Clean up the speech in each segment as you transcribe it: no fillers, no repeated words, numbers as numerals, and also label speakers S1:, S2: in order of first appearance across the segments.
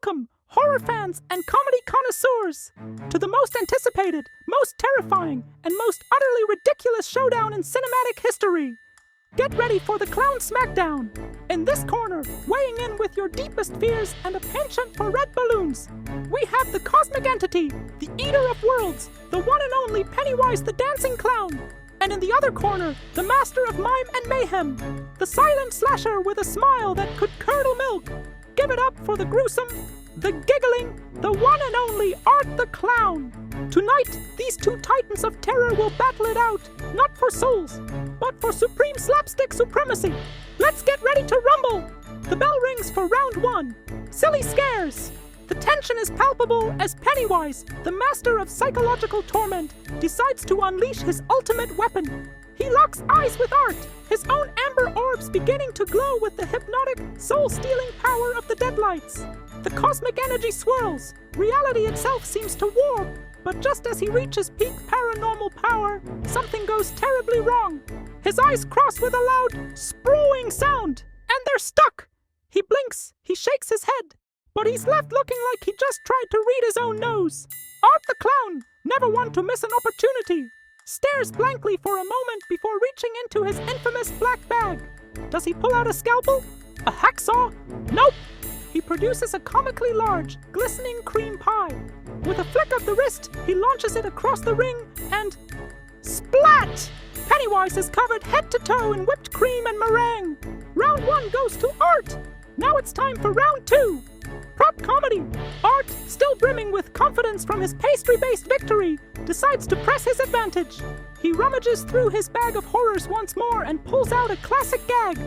S1: Welcome, horror fans and comedy connoisseurs, to the most anticipated, most terrifying, and most utterly ridiculous showdown in cinematic history. Get ready for the Clown Smackdown. In this corner, weighing in with your deepest fears and a penchant for red balloons, we have the cosmic entity, the eater of worlds, the one and only Pennywise the dancing clown. And in the other corner, the master of mime and mayhem, the silent slasher with a smile that could curdle milk. Give it up for the gruesome, the giggling, the one and only Art the Clown. Tonight, these two titans of terror will battle it out, not for souls, but for supreme slapstick supremacy. Let's get ready to rumble! The bell rings for round one. Silly scares. The tension is palpable as Pennywise, the master of psychological torment, decides to unleash his ultimate weapon. He locks eyes with Art, his own amber orbs beginning to glow with the hypnotic, soul-stealing power of the deadlights. The cosmic energy swirls. Reality itself seems to warp. But just as he reaches peak paranormal power, something goes terribly wrong. His eyes cross with a loud, sprawling sound, and they're stuck. He blinks, he shakes his head, but he's left looking like he just tried to read his own nose. Art the Clown, never one to miss an opportunity, stares blankly for a moment before reaching into his infamous black bag. Does he pull out a scalpel? A hacksaw? Nope! He produces a comically large, glistening cream pie. With a flick of the wrist, he launches it across the ring and... splat! Pennywise is covered head to toe in whipped cream and meringue. Round one goes to Art. Now it's time for round two. Prop comedy. Art, still brimming with confidence from his pastry-based victory, decides to press his advantage. He rummages through his bag of horrors once more and pulls out a classic gag.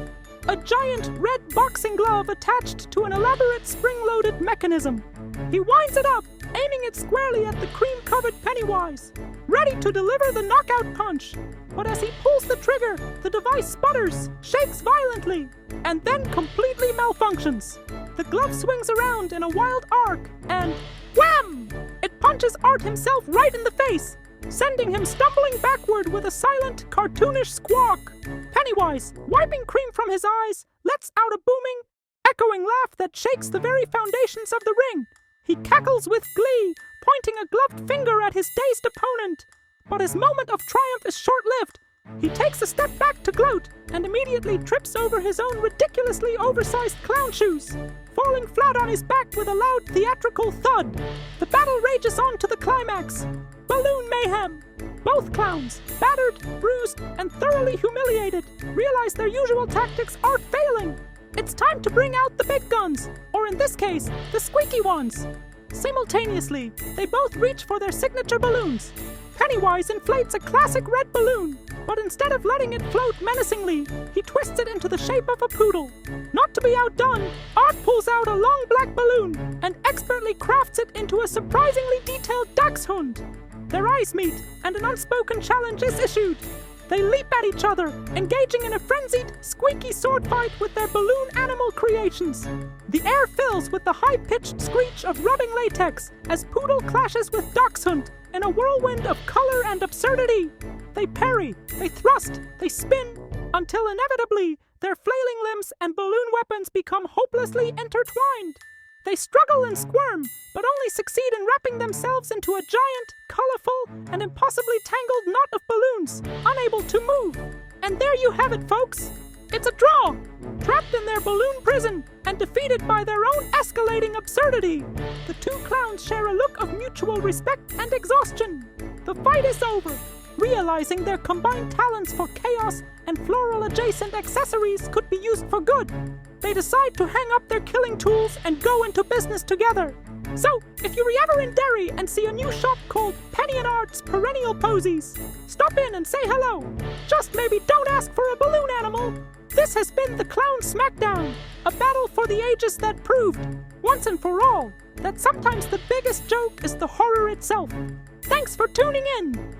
S1: A giant red boxing glove attached to an elaborate spring-loaded mechanism. He winds it up, aiming it squarely at the cream-covered Pennywise, ready to deliver the knockout punch. But as he pulls the trigger, the device sputters, shakes violently, and then completely malfunctions. The glove swings around in a wild arc, and wham! It punches Art himself right in the face, sending him stumbling backward with a silent, cartoonish squawk. Pennywise, wiping cream from his eyes, lets out a booming, echoing laugh that shakes the very foundations of the ring. He cackles with glee, pointing a gloved finger at his dazed opponent. But his moment of triumph is short-lived. He takes a step back to gloat and immediately trips over his own ridiculously oversized clown shoes, falling flat on his back with a loud theatrical thud. The battle rages on to the climax. Balloon mayhem. Both clowns, battered, bruised, and thoroughly humiliated, realize their usual tactics are failing. It's time to bring out the big guns, or in this case, the squeaky ones. Simultaneously, they both reach for their signature balloons. Pennywise inflates a classic red balloon, but instead of letting it float menacingly, he twists it into the shape of a poodle. Not to be outdone, Art pulls out a long black balloon and expertly crafts it into a surprisingly detailed dachshund. Their eyes meet, and an unspoken challenge is issued. They leap at each other, engaging in a frenzied, squeaky sword fight with their balloon animal creations. The air fills with the high-pitched screech of rubbing latex as Poodle clashes with Dachshund in a whirlwind of color and absurdity. They parry, they thrust, they spin, until inevitably their flailing limbs and balloon weapons become hopelessly intertwined. They struggle and squirm, but only succeed in wrapping themselves into a giant, colorful, and impossibly tangled knot of balloons, unable to move. And there you have it, folks. It's a draw. Trapped in their balloon prison and defeated by their own escalating absurdity, the two clowns share a look of mutual respect and exhaustion. The fight is over. Realizing their combined talents for chaos and floral-adjacent accessories could be used for good, they decide to hang up their killing tools and go into business together. So, if you're ever in Derry and see a new shop called Penny and Art's Perennial Posies, stop in and say hello. Just maybe don't ask for a balloon animal. This has been the Clown Smackdown, a battle for the ages that proved, once and for all, that sometimes the biggest joke is the horror itself. Thanks for tuning in.